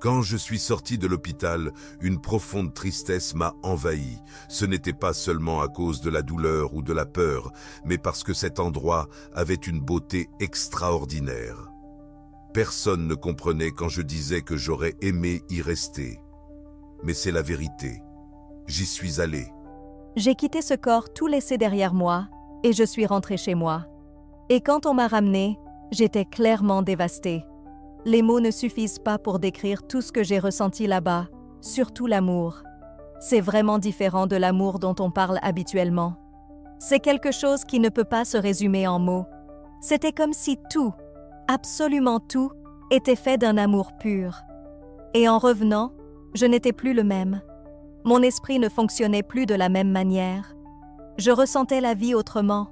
Quand je suis sorti de l'hôpital, une profonde tristesse m'a envahi. Ce n'était pas seulement à cause de la douleur ou de la peur, mais parce que cet endroit avait une beauté extraordinaire. Personne ne comprenait quand je disais que j'aurais aimé y rester. Mais c'est la vérité. J'y suis allé. J'ai quitté ce corps tout laissé derrière moi et je suis rentrée chez moi. Et quand on m'a ramenée, j'étais clairement dévastée. Les mots ne suffisent pas pour décrire tout ce que j'ai ressenti là-bas, surtout l'amour. C'est vraiment différent de l'amour dont on parle habituellement. C'est quelque chose qui ne peut pas se résumer en mots. C'était comme si tout, absolument tout, était fait d'un amour pur. Et en revenant, je n'étais plus le même. Mon esprit ne fonctionnait plus de la même manière. Je ressentais la vie autrement.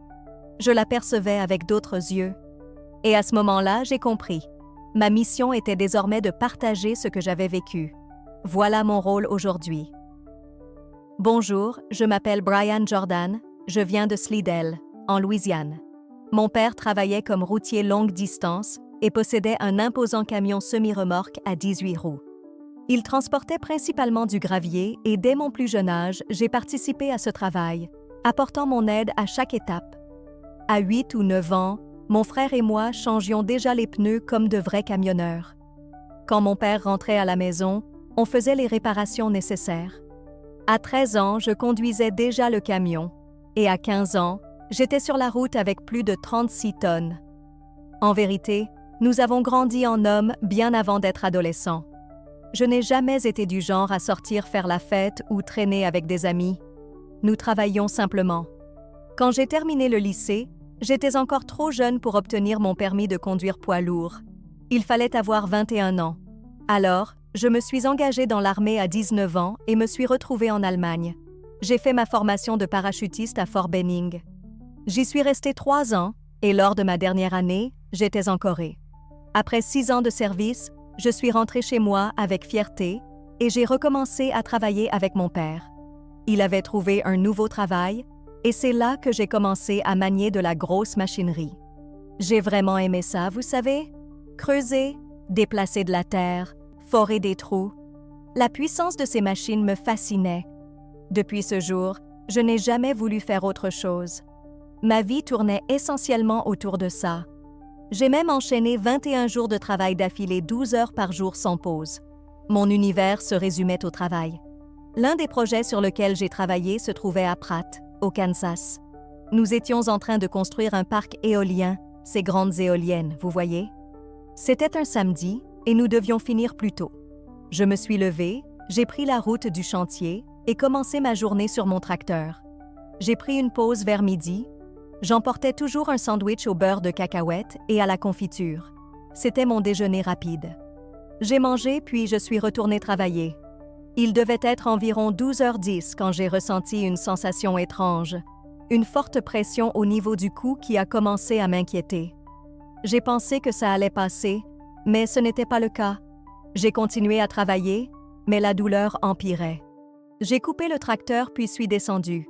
Je la percevais avec d'autres yeux. Et à ce moment-là, j'ai compris. Ma mission était désormais de partager ce que j'avais vécu. Voilà mon rôle aujourd'hui. Bonjour, je m'appelle Brian Jordan, je viens de Slidell, en Louisiane. Mon père travaillait comme routier longue distance et possédait un imposant camion semi-remorque à 18 roues. Il transportait principalement du gravier et dès mon plus jeune âge, j'ai participé à ce travail, apportant mon aide à chaque étape. À 8 ou 9 ans, mon frère et moi changions déjà les pneus comme de vrais camionneurs. Quand mon père rentrait à la maison, on faisait les réparations nécessaires. À 13 ans, je conduisais déjà le camion et à 15 ans, j'étais sur la route avec plus de 36 tonnes. En vérité, nous avons grandi en hommes bien avant d'être adolescents. Je n'ai jamais été du genre à sortir faire la fête ou traîner avec des amis. Nous travaillions simplement. Quand j'ai terminé le lycée, j'étais encore trop jeune pour obtenir mon permis de conduire poids lourd. Il fallait avoir 21 ans. Alors, je me suis engagée dans l'armée à 19 ans et me suis retrouvée en Allemagne. J'ai fait ma formation de parachutiste à Fort Benning. J'y suis restée 3 ans et lors de ma dernière année, j'étais en Corée. Après 6 ans de service, je suis rentrée chez moi avec fierté et j'ai recommencé à travailler avec mon père. Il avait trouvé un nouveau travail et c'est là que j'ai commencé à manier de la grosse machinerie. J'ai vraiment aimé ça, vous savez? Creuser, déplacer de la terre, forer des trous. La puissance de ces machines me fascinait. Depuis ce jour, je n'ai jamais voulu faire autre chose. Ma vie tournait essentiellement autour de ça. J'ai même enchaîné 21 jours de travail d'affilée 12 heures par jour sans pause. Mon univers se résumait au travail. L'un des projets sur lequel j'ai travaillé se trouvait à Pratt, au Kansas. Nous étions en train de construire un parc éolien, ces grandes éoliennes, vous voyez? C'était un samedi et nous devions finir plus tôt. Je me suis levée, j'ai pris la route du chantier et commencé ma journée sur mon tracteur. J'ai pris une pause vers midi. J'emportais toujours un sandwich au beurre de cacahuètes et à la confiture. C'était mon déjeuner rapide. J'ai mangé puis je suis retournée travailler. Il devait être environ 12h10 quand j'ai ressenti une sensation étrange, une forte pression au niveau du cou qui a commencé à m'inquiéter. J'ai pensé que ça allait passer, mais ce n'était pas le cas. J'ai continué à travailler, mais la douleur empirait. J'ai coupé le tracteur puis suis descendue.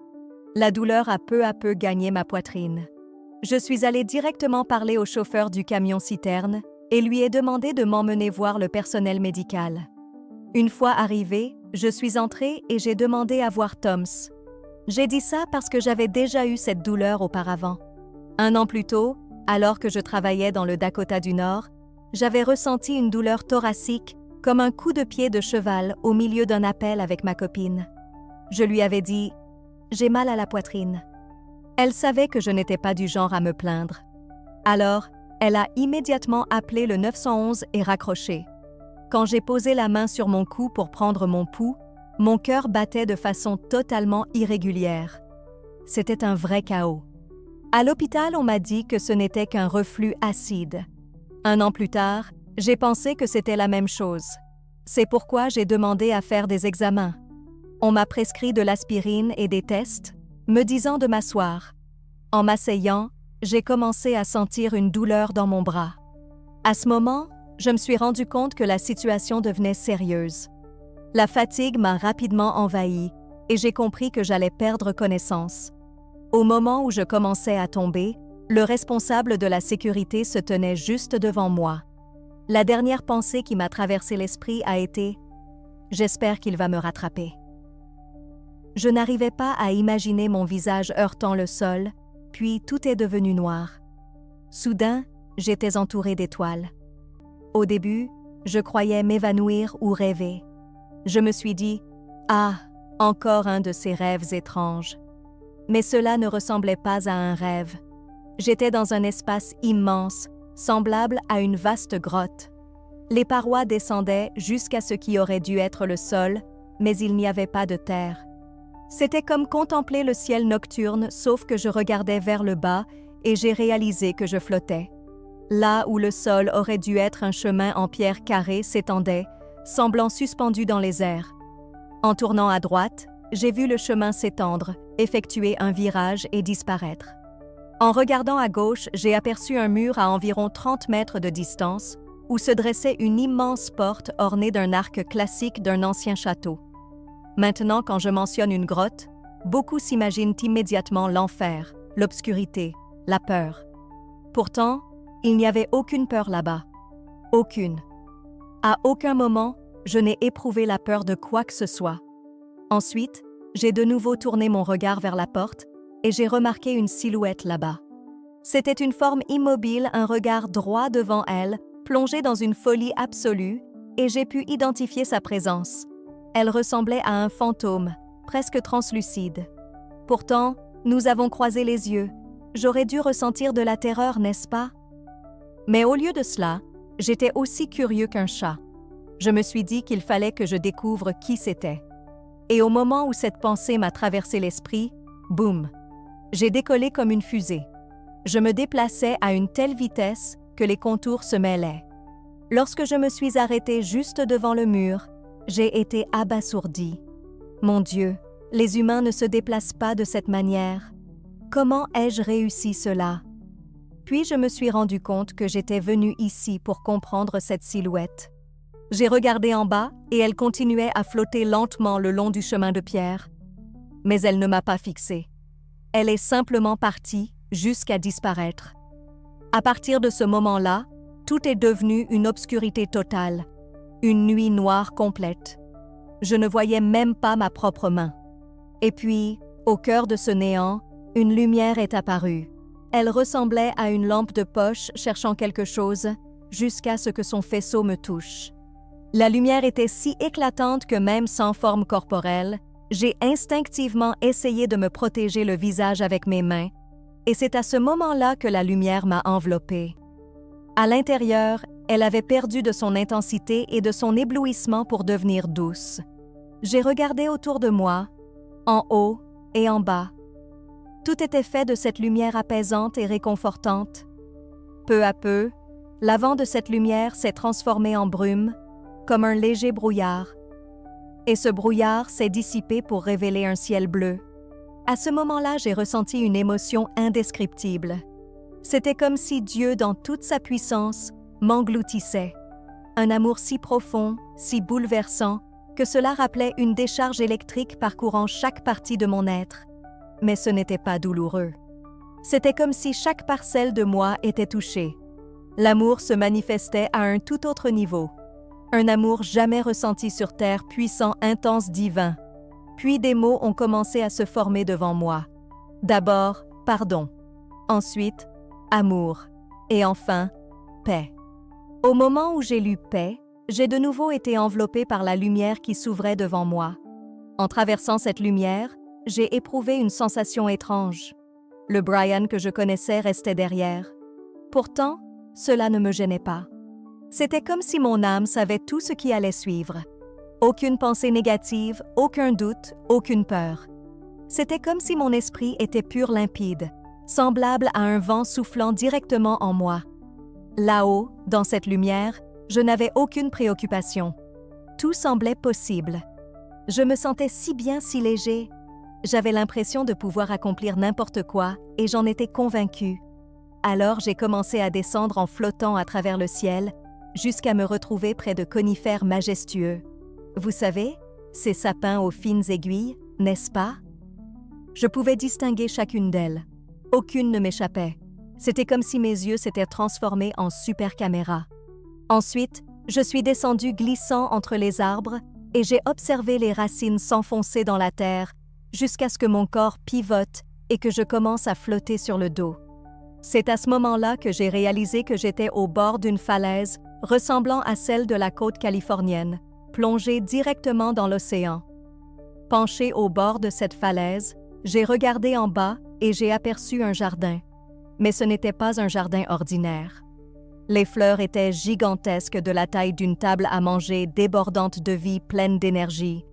La douleur a peu à peu gagné ma poitrine. Je suis allée directement parler au chauffeur du camion-citerne et lui ai demandé de m'emmener voir le personnel médical. Une fois arrivée, je suis entrée et j'ai demandé à voir Toms. J'ai dit ça parce que j'avais déjà eu cette douleur auparavant. 1 an plus tôt, alors que je travaillais dans le Dakota du Nord, j'avais ressenti une douleur thoracique comme un coup de pied de cheval au milieu d'un appel avec ma copine. Je lui avais dit « J'ai mal à la poitrine ». Elle savait que je n'étais pas du genre à me plaindre. Alors, elle a immédiatement appelé le 911 et raccroché. Quand j'ai posé la main sur mon cou pour prendre mon pouls, mon cœur battait de façon totalement irrégulière. C'était un vrai chaos. À l'hôpital, on m'a dit que ce n'était qu'un reflux acide. 1 an plus tard, j'ai pensé que c'était la même chose. C'est pourquoi j'ai demandé à faire des examens. On m'a prescrit de l'aspirine et des tests, me disant de m'asseoir. En m'asseyant, j'ai commencé à sentir une douleur dans mon bras. À ce moment, je me suis rendu compte que la situation devenait sérieuse. La fatigue m'a rapidement envahie et j'ai compris que j'allais perdre connaissance. Au moment où je commençais à tomber, le responsable de la sécurité se tenait juste devant moi. La dernière pensée qui m'a traversé l'esprit a été « J'espère qu'il va me rattraper ». Je n'arrivais pas à imaginer mon visage heurtant le sol, puis tout est devenu noir. Soudain, j'étais entourée d'étoiles. Au début, je croyais m'évanouir ou rêver. Je me suis dit « Ah, encore un de ces rêves étranges ». Mais cela ne ressemblait pas à un rêve. J'étais dans un espace immense, semblable à une vaste grotte. Les parois descendaient jusqu'à ce qui aurait dû être le sol, mais il n'y avait pas de terre. C'était comme contempler le ciel nocturne, sauf que je regardais vers le bas et j'ai réalisé que je flottais. Là où le sol aurait dû être un chemin en pierre carrée s'étendait, semblant suspendu dans les airs. En tournant à droite, j'ai vu le chemin s'étendre, effectuer un virage et disparaître. En regardant à gauche, j'ai aperçu un mur à environ 30 mètres de distance, où se dressait une immense porte ornée d'un arc classique d'un ancien château. Maintenant, quand je mentionne une grotte, beaucoup s'imaginent immédiatement l'enfer, l'obscurité, la peur. Pourtant, il n'y avait aucune peur là-bas. Aucune. À aucun moment, je n'ai éprouvé la peur de quoi que ce soit. Ensuite, j'ai de nouveau tourné mon regard vers la porte et j'ai remarqué une silhouette là-bas. C'était une forme immobile, un regard droit devant elle, plongé dans une folie absolue, et j'ai pu identifier sa présence. Elle ressemblait à un fantôme, presque translucide. Pourtant, nous avons croisé les yeux. J'aurais dû ressentir de la terreur, n'est-ce pas? Mais au lieu de cela, j'étais aussi curieux qu'un chat. Je me suis dit qu'il fallait que je découvre qui c'était. Et au moment où cette pensée m'a traversé l'esprit, boum, j'ai décollé comme une fusée. Je me déplaçais à une telle vitesse que les contours se mêlaient. Lorsque je me suis arrêtée juste devant le mur, j'ai été abasourdie. Mon Dieu, les humains ne se déplacent pas de cette manière. Comment ai-je réussi cela? Puis je me suis rendu compte que j'étais venue ici pour comprendre cette silhouette. J'ai regardé en bas et elle continuait à flotter lentement le long du chemin de pierre. Mais elle ne m'a pas fixée. Elle est simplement partie jusqu'à disparaître. À partir de ce moment-là, tout est devenu une obscurité totale, une nuit noire complète. Je ne voyais même pas ma propre main. Et puis, au cœur de ce néant, une lumière est apparue. Elle ressemblait à une lampe de poche cherchant quelque chose, jusqu'à ce que son faisceau me touche. La lumière était si éclatante que même sans forme corporelle, j'ai instinctivement essayé de me protéger le visage avec mes mains, et c'est à ce moment-là que la lumière m'a enveloppée. À l'intérieur, elle avait perdu de son intensité et de son éblouissement pour devenir douce. J'ai regardé autour de moi, en haut et en bas. Tout était fait de cette lumière apaisante et réconfortante. Peu à peu, l'avant de cette lumière s'est transformé en brume, comme un léger brouillard. Et ce brouillard s'est dissipé pour révéler un ciel bleu. À ce moment-là, j'ai ressenti une émotion indescriptible. C'était comme si Dieu, dans toute sa puissance, m'engloutissait. Un amour si profond, si bouleversant, que cela rappelait une décharge électrique parcourant chaque partie de mon être. Mais ce n'était pas douloureux. C'était comme si chaque parcelle de moi était touchée. L'amour se manifestait à un tout autre niveau. Un amour jamais ressenti sur terre, puissant, intense, divin. Puis des mots ont commencé à se former devant moi. D'abord, pardon. Ensuite, amour. Et enfin, paix. Au moment où j'ai lu paix, j'ai de nouveau été enveloppée par la lumière qui s'ouvrait devant moi. En traversant cette lumière, j'ai éprouvé une sensation étrange. Le Brian que je connaissais restait derrière. Pourtant, cela ne me gênait pas. C'était comme si mon âme savait tout ce qui allait suivre. Aucune pensée négative, aucun doute, aucune peur. C'était comme si mon esprit était pur limpide, semblable à un vent soufflant directement en moi. Là-haut, dans cette lumière, je n'avais aucune préoccupation. Tout semblait possible. Je me sentais si bien, si léger. J'avais l'impression de pouvoir accomplir n'importe quoi et j'en étais convaincue. Alors j'ai commencé à descendre en flottant à travers le ciel, jusqu'à me retrouver près de conifères majestueux. Vous savez, ces sapins aux fines aiguilles, n'est-ce pas? Je pouvais distinguer chacune d'elles. Aucune ne m'échappait. C'était comme si mes yeux s'étaient transformés en super caméras. Ensuite, je suis descendue glissant entre les arbres et j'ai observé les racines s'enfoncer dans la terre jusqu'à ce que mon corps pivote et que je commence à flotter sur le dos. C'est à ce moment-là que j'ai réalisé que j'étais au bord d'une falaise ressemblant à celle de la côte californienne, plongée directement dans l'océan. Penchée au bord de cette falaise, j'ai regardé en bas et j'ai aperçu un jardin. Mais ce n'était pas un jardin ordinaire. Les fleurs étaient gigantesques, de la taille d'une table à manger, débordantes de vie, pleines d'énergie.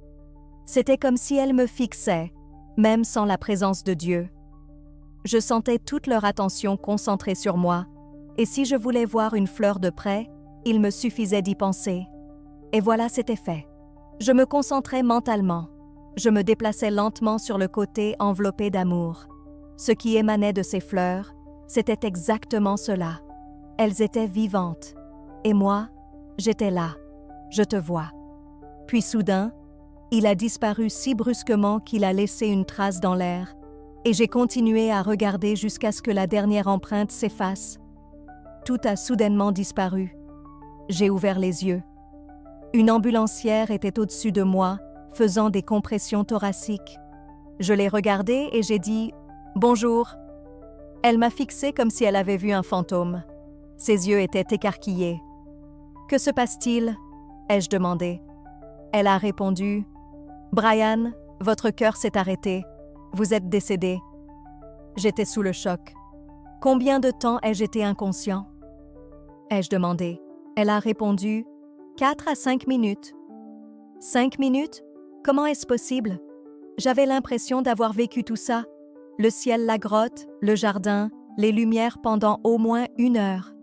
C'était comme si elles me fixaient, même sans la présence de Dieu. Je sentais toute leur attention concentrée sur moi, et si je voulais voir une fleur de près, il me suffisait d'y penser. Et voilà, c'était fait. Je me concentrais mentalement. Je me déplaçais lentement sur le côté enveloppé d'amour. Ce qui émanait de ces fleurs, c'était exactement cela. Elles étaient vivantes. Et moi, j'étais là. Je te vois. Puis soudain, il a disparu si brusquement qu'il a laissé une trace dans l'air, et j'ai continué à regarder jusqu'à ce que la dernière empreinte s'efface. Tout a soudainement disparu. J'ai ouvert les yeux. Une ambulancière était au-dessus de moi, faisant des compressions thoraciques. Je l'ai regardée et j'ai dit « Bonjour ». Elle m'a fixé comme si elle avait vu un fantôme. Ses yeux étaient écarquillés. « Que se passe-t-il » ai-je demandé. Elle a répondu « Brian, votre cœur s'est arrêté. Vous êtes décédé. » J'étais sous le choc. « Combien de temps ai-je été inconscient » ai-je demandé. Elle a répondu « 4 à 5 minutes. » 5 minutes? Comment est-ce possible? J'avais l'impression d'avoir vécu tout ça. Le ciel, la grotte, le jardin, les lumières pendant au moins 1 heure.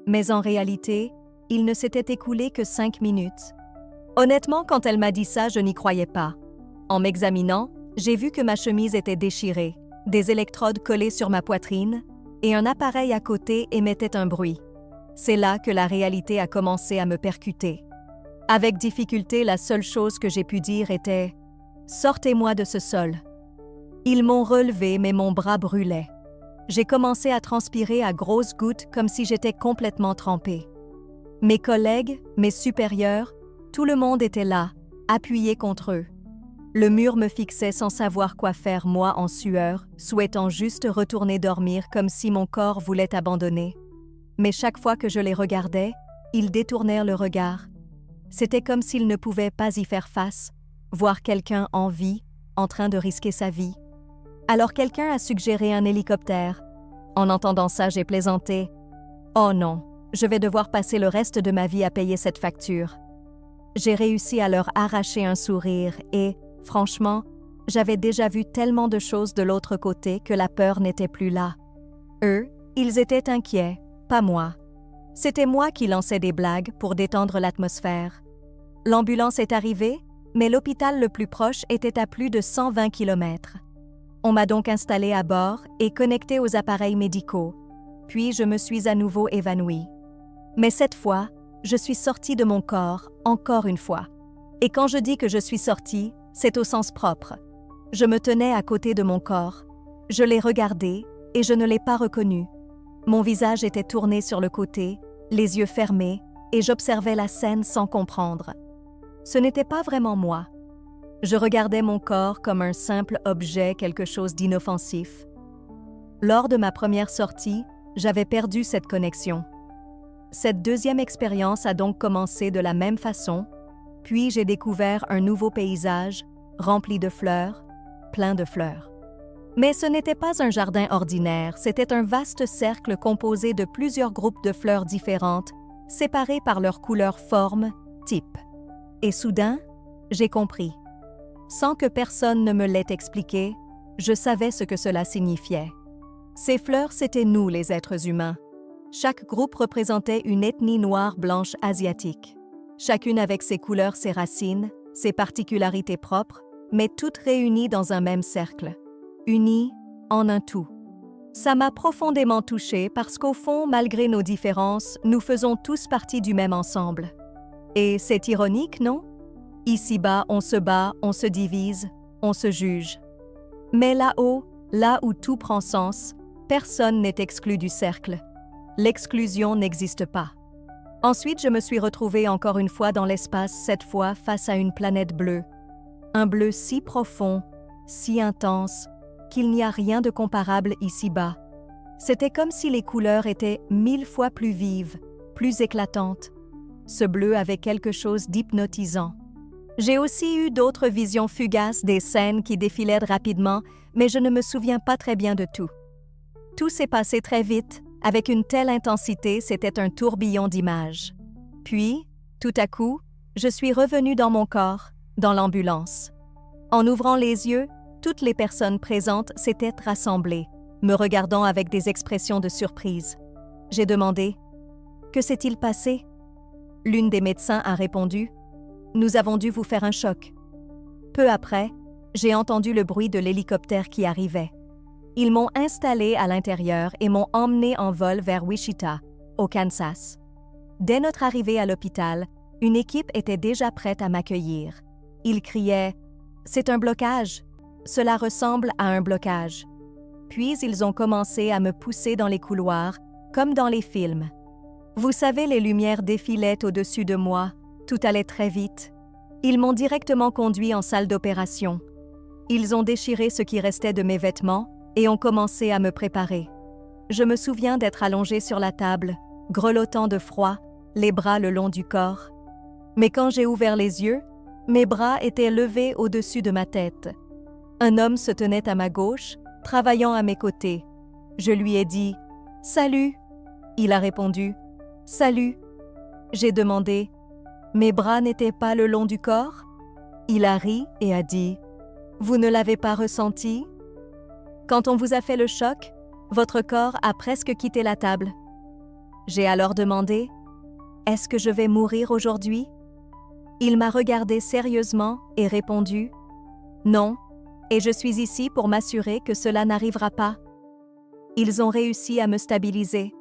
Mais en réalité, il ne s'était écoulé que 5 minutes. Honnêtement, quand elle m'a dit ça, je n'y croyais pas. En m'examinant, j'ai vu que ma chemise était déchirée, des électrodes collées sur ma poitrine, et un appareil à côté émettait un bruit. C'est là que la réalité a commencé à me percuter. Avec difficulté, la seule chose que j'ai pu dire était « Sortez-moi de ce sol ». Ils m'ont relevé, mais mon bras brûlait. J'ai commencé à transpirer à grosses gouttes comme si j'étais complètement trempée. Mes collègues, mes supérieurs, tout le monde était là, appuyé contre eux. Le mur me fixait sans savoir quoi faire, moi en sueur, souhaitant juste retourner dormir comme si mon corps voulait abandonner. Mais chaque fois que je les regardais, ils détournèrent le regard. C'était comme s'ils ne pouvaient pas y faire face, voir quelqu'un en vie, en train de risquer sa vie. Alors quelqu'un a suggéré un hélicoptère. En entendant ça, j'ai plaisanté. « Oh non, je vais devoir passer le reste de ma vie à payer cette facture. » J'ai réussi à leur arracher un sourire et, franchement, j'avais déjà vu tellement de choses de l'autre côté que la peur n'était plus là. Eux, ils étaient inquiets, pas moi. C'était moi qui lançais des blagues pour détendre l'atmosphère. L'ambulance est arrivée, mais l'hôpital le plus proche était à plus de 120 km. On m'a donc installée à bord et connectée aux appareils médicaux. Puis je me suis à nouveau évanouie. Mais cette fois, je suis sortie de mon corps, encore une fois. Et quand je dis que je suis sortie, c'est au sens propre. Je me tenais à côté de mon corps. Je l'ai regardé et je ne l'ai pas reconnu. Mon visage était tourné sur le côté, les yeux fermés, et j'observais la scène sans comprendre. Ce n'était pas vraiment moi. Je regardais mon corps comme un simple objet, quelque chose d'inoffensif. Lors de ma première sortie, j'avais perdu cette connexion. Cette deuxième expérience a donc commencé de la même façon, puis j'ai découvert un nouveau paysage, rempli de fleurs, plein de fleurs. Mais ce n'était pas un jardin ordinaire, c'était un vaste cercle composé de plusieurs groupes de fleurs différentes, séparés par leur couleur, forme, type. Et soudain, j'ai compris. Sans que personne ne me l'ait expliqué, je savais ce que cela signifiait. Ces fleurs, c'étaient nous, les êtres humains. Chaque groupe représentait une ethnie noire blanche asiatique. Chacune avec ses couleurs, ses racines, ses particularités propres, mais toutes réunies dans un même cercle. Unies en un tout. Ça m'a profondément touchée parce qu'au fond, malgré nos différences, nous faisons tous partie du même ensemble. Et c'est ironique, non? Ici-bas, on se bat, on se divise, on se juge. Mais là-haut, là où tout prend sens, personne n'est exclu du cercle. L'exclusion n'existe pas. Ensuite, je me suis retrouvée encore une fois dans l'espace, cette fois face à une planète bleue. Un bleu si profond, si intense, qu'il n'y a rien de comparable ici-bas. C'était comme si les couleurs étaient 1000 fois plus vives, plus éclatantes. Ce bleu avait quelque chose d'hypnotisant. J'ai aussi eu d'autres visions fugaces, des scènes qui défilaient rapidement, mais je ne me souviens pas très bien de tout. Tout s'est passé très vite, avec une telle intensité, c'était un tourbillon d'images. Puis, tout à coup, je suis revenue dans mon corps, dans l'ambulance. En ouvrant les yeux, toutes les personnes présentes s'étaient rassemblées, me regardant avec des expressions de surprise. J'ai demandé « Que s'est-il passé ?» L'une des médecins a répondu « Nous avons dû vous faire un choc. » Peu après, j'ai entendu le bruit de l'hélicoptère qui arrivait. Ils m'ont installé à l'intérieur et m'ont emmené en vol vers Wichita, au Kansas. Dès notre arrivée à l'hôpital, une équipe était déjà prête à m'accueillir. Ils criaient « C'est un blocage! Cela ressemble à un blocage. » Puis ils ont commencé à me pousser dans les couloirs, comme dans les films. Vous savez, les lumières défilaient au-dessus de moi, tout allait très vite. Ils m'ont directement conduit en salle d'opération. Ils ont déchiré ce qui restait de mes vêtements et ont commencé à me préparer. Je me souviens d'être allongée sur la table, grelottant de froid, les bras le long du corps. Mais quand j'ai ouvert les yeux, mes bras étaient levés au-dessus de ma tête. Un homme se tenait à ma gauche, travaillant à mes côtés. Je lui ai dit « Salut !» Il a répondu « Salut !» J'ai demandé « Mes bras n'étaient pas le long du corps ?» Il a ri et a dit « Vous ne l'avez pas ressenti ?» Quand on vous a fait le choc, votre corps a presque quitté la table. J'ai alors demandé « Est-ce que je vais mourir aujourd'hui ?» Il m'a regardé sérieusement et répondu « Non, et je suis ici pour m'assurer que cela n'arrivera pas. » Ils ont réussi à me stabiliser.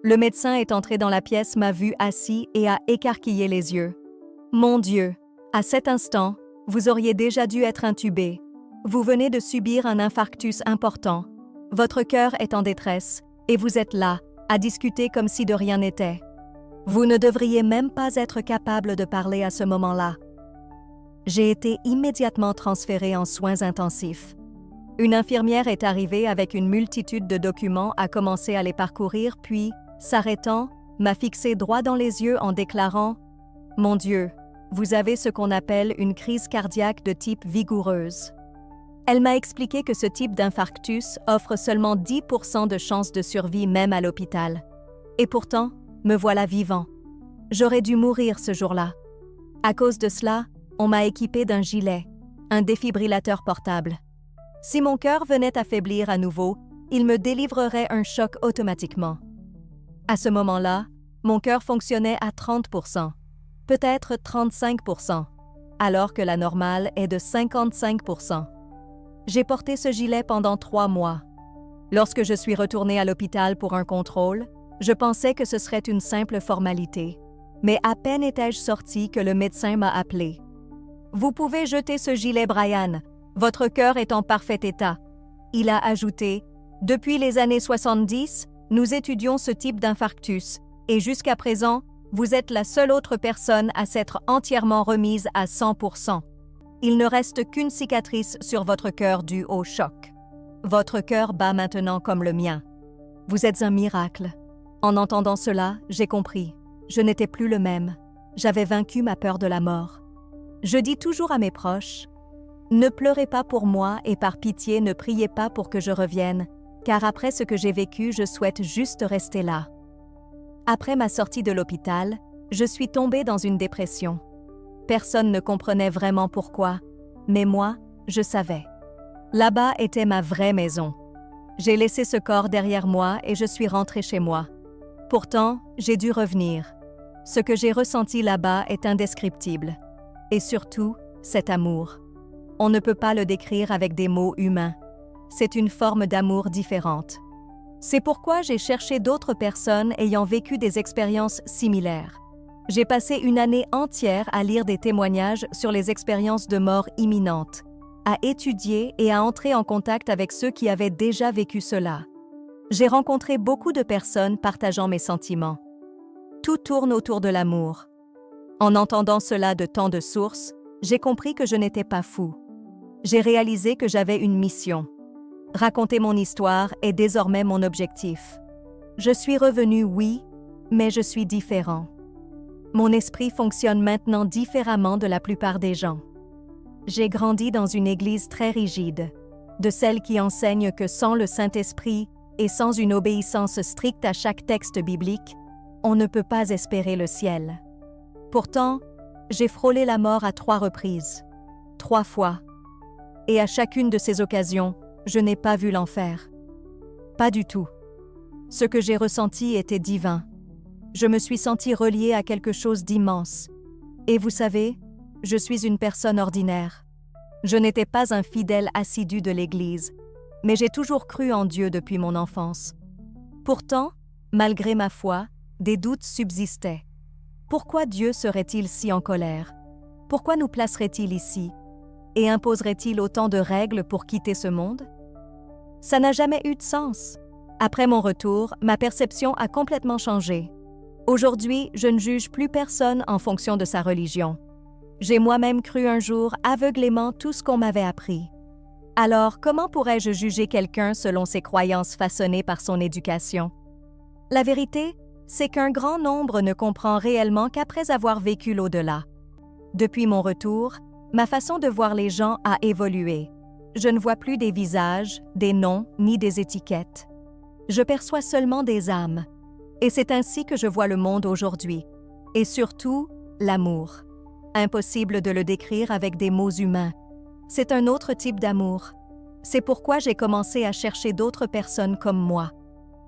Le médecin est entré dans la pièce, m'a vu assis et a écarquillé les yeux. « Mon Dieu, à cet instant, vous auriez déjà dû être intubé. Vous venez de subir un infarctus important. Votre cœur est en détresse et vous êtes là, à discuter comme si de rien n'était. Vous ne devriez même pas être capable de parler à ce moment-là. » J'ai été immédiatement transférée en soins intensifs. Une infirmière est arrivée avec une multitude de documents, a commencé à les parcourir, puis, s'arrêtant, m'a fixé droit dans les yeux en déclarant « Mon Dieu, vous avez ce qu'on appelle une crise cardiaque de type vigoureuse. » Elle m'a expliqué que ce type d'infarctus offre seulement 10% de chances de survie même à l'hôpital. Et pourtant, me voilà vivant. J'aurais dû mourir ce jour-là. À cause de cela, on m'a équipé d'un gilet, un défibrillateur portable. Si mon cœur venait à faiblir à nouveau, il me délivrerait un choc automatiquement. À ce moment-là, mon cœur fonctionnait à 30%, peut-être 35%, alors que la normale est de 55%. J'ai porté ce gilet pendant 3 mois. Lorsque je suis retournée à l'hôpital pour un contrôle, je pensais que ce serait une simple formalité. Mais à peine étais-je sortie que le médecin m'a appelé. « Vous pouvez jeter ce gilet, Brian. Votre cœur est en parfait état. » Il a ajouté « Depuis les années 70, nous étudions ce type d'infarctus et jusqu'à présent, vous êtes la seule autre personne à s'être entièrement remise à 100%. Il ne reste qu'une cicatrice sur votre cœur due au choc. Votre cœur bat maintenant comme le mien. Vous êtes un miracle. » En entendant cela, j'ai compris. Je n'étais plus le même. J'avais vaincu ma peur de la mort. Je dis toujours à mes proches, « Ne pleurez pas pour moi et par pitié ne priez pas pour que je revienne, car après ce que j'ai vécu, je souhaite juste rester là. » Après ma sortie de l'hôpital, je suis tombée dans une dépression. Personne ne comprenait vraiment pourquoi, mais moi, je savais. Là-bas était ma vraie maison. J'ai laissé ce corps derrière moi et je suis rentrée chez moi. Pourtant, j'ai dû revenir. Ce que j'ai ressenti là-bas est indescriptible. Et surtout, cet amour. On ne peut pas le décrire avec des mots humains. C'est une forme d'amour différente. C'est pourquoi j'ai cherché d'autres personnes ayant vécu des expériences similaires. J'ai passé une année entière à lire des témoignages sur les expériences de mort imminente, à étudier et à entrer en contact avec ceux qui avaient déjà vécu cela. J'ai rencontré beaucoup de personnes partageant mes sentiments. Tout tourne autour de l'amour. En entendant cela de tant de sources, j'ai compris que je n'étais pas fou. J'ai réalisé que j'avais une mission. Raconter mon histoire est désormais mon objectif. Je suis revenu, oui, mais je suis différent. Mon esprit fonctionne maintenant différemment de la plupart des gens. J'ai grandi dans une église très rigide, de celle qui enseigne que sans le Saint-Esprit et sans une obéissance stricte à chaque texte biblique, on ne peut pas espérer le ciel. Pourtant, j'ai frôlé la mort à 3 reprises, 3 fois. Et à chacune de ces occasions, je n'ai pas vu l'enfer. Pas du tout. Ce que j'ai ressenti était divin. Je me suis sentie reliée à quelque chose d'immense. Et vous savez, je suis une personne ordinaire. Je n'étais pas un fidèle assidu de l'Église, mais j'ai toujours cru en Dieu depuis mon enfance. Pourtant, malgré ma foi, des doutes subsistaient. Pourquoi Dieu serait-il si en colère? Pourquoi nous placerait-il ici? Et imposerait-il autant de règles pour quitter ce monde? Ça n'a jamais eu de sens. Après mon retour, ma perception a complètement changé. Aujourd'hui, je ne juge plus personne en fonction de sa religion. J'ai moi-même cru un jour aveuglément tout ce qu'on m'avait appris. Alors, comment pourrais-je juger quelqu'un selon ses croyances façonnées par son éducation? La vérité, c'est qu'un grand nombre ne comprend réellement qu'après avoir vécu l'au-delà. Depuis mon retour, ma façon de voir les gens a évolué. Je ne vois plus des visages, des noms, ni des étiquettes. Je perçois seulement des âmes. Et c'est ainsi que je vois le monde aujourd'hui. Et surtout, l'amour. Impossible de le décrire avec des mots humains. C'est un autre type d'amour. C'est pourquoi j'ai commencé à chercher d'autres personnes comme moi.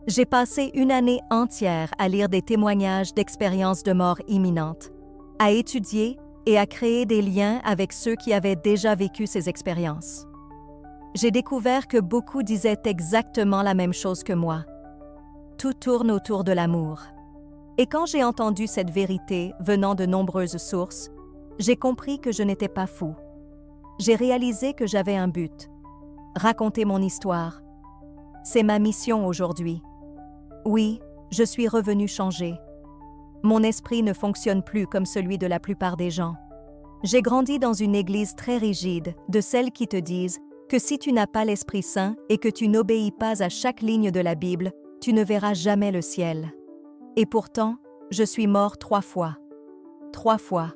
J'ai passé une année entière à lire des témoignages d'expériences de mort imminente, à étudier et à créer des liens avec ceux qui avaient déjà vécu ces expériences. J'ai découvert que beaucoup disaient exactement la même chose que moi. Tout tourne autour de l'amour. Et quand j'ai entendu cette vérité venant de nombreuses sources, j'ai compris que je n'étais pas fou. J'ai réalisé que j'avais un but. Raconter mon histoire. C'est ma mission aujourd'hui. Oui, je suis revenu changé. Mon esprit ne fonctionne plus comme celui de la plupart des gens. J'ai grandi dans une église très rigide, de celles qui te disent que si tu n'as pas l'Esprit Saint et que tu n'obéis pas à chaque ligne de la Bible, tu ne verras jamais le ciel. Et pourtant, je suis mort 3 fois. 3 fois.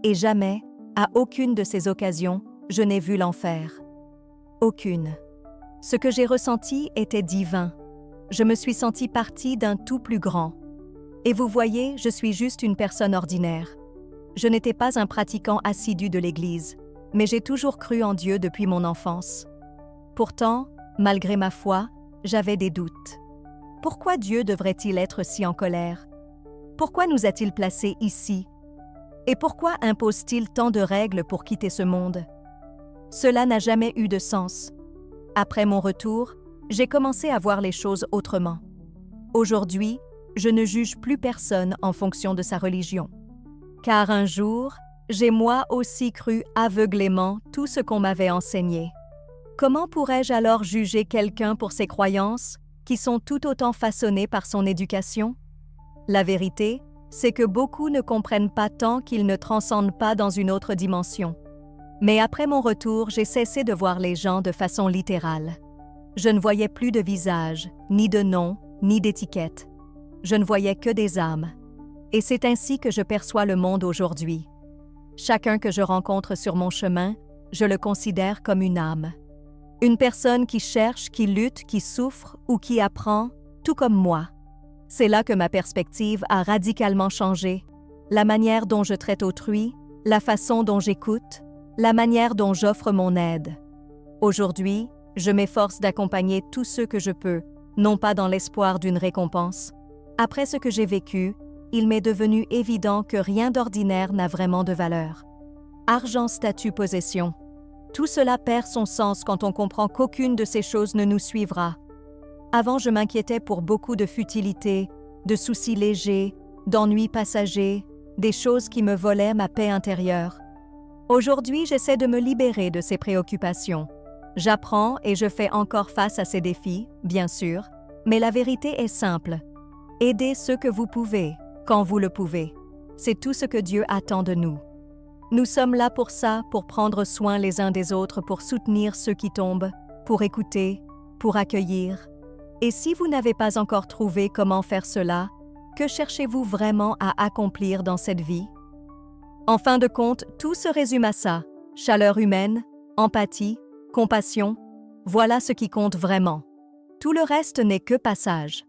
Et jamais, à aucune de ces occasions, je n'ai vu l'enfer. Aucune. Ce que j'ai ressenti était divin. Je me suis sentie partie d'un tout plus grand. Et vous voyez, je suis juste une personne ordinaire. Je n'étais pas un pratiquant assidu de l'Église, mais j'ai toujours cru en Dieu depuis mon enfance. Pourtant, malgré ma foi, j'avais des doutes. Pourquoi Dieu devrait-il être si en colère? Pourquoi nous a-t-il placés ici? Et pourquoi impose-t-il tant de règles pour quitter ce monde? Cela n'a jamais eu de sens. Après mon retour, j'ai commencé à voir les choses autrement. Aujourd'hui, je ne juge plus personne en fonction de sa religion. Car un jour, j'ai moi aussi cru aveuglément tout ce qu'on m'avait enseigné. Comment pourrais-je alors juger quelqu'un pour ses croyances, qui sont tout autant façonnées par son éducation? La vérité, c'est que beaucoup ne comprennent pas tant qu'ils ne transcendent pas dans une autre dimension. Mais après mon retour, j'ai cessé de voir les gens de façon littérale. Je ne voyais plus de visage, ni de nom, ni d'étiquette. Je ne voyais que des âmes. Et c'est ainsi que je perçois le monde aujourd'hui. Chacun que je rencontre sur mon chemin, je le considère comme une âme. Une personne qui cherche, qui lutte, qui souffre ou qui apprend, tout comme moi. C'est là que ma perspective a radicalement changé. La manière dont je traite autrui, la façon dont j'écoute, la manière dont j'offre mon aide. Aujourd'hui, je m'efforce d'accompagner tous ceux que je peux, non pas dans l'espoir d'une récompense. Après ce que j'ai vécu, il m'est devenu évident que rien d'ordinaire n'a vraiment de valeur. Argent, statut, possession. Tout cela perd son sens quand on comprend qu'aucune de ces choses ne nous suivra. Avant, je m'inquiétais pour beaucoup de futilités, de soucis légers, d'ennuis passagers, des choses qui me volaient ma paix intérieure. Aujourd'hui, j'essaie de me libérer de ces préoccupations. J'apprends et je fais encore face à ces défis, bien sûr, mais la vérité est simple. Aidez ceux que vous pouvez, quand vous le pouvez. C'est tout ce que Dieu attend de nous. Nous sommes là pour ça, pour prendre soin les uns des autres, pour soutenir ceux qui tombent, pour écouter, pour accueillir. Et si vous n'avez pas encore trouvé comment faire cela, que cherchez-vous vraiment à accomplir dans cette vie? En fin de compte, tout se résume à ça. Chaleur humaine, empathie, compassion, voilà ce qui compte vraiment. Tout le reste n'est que passage.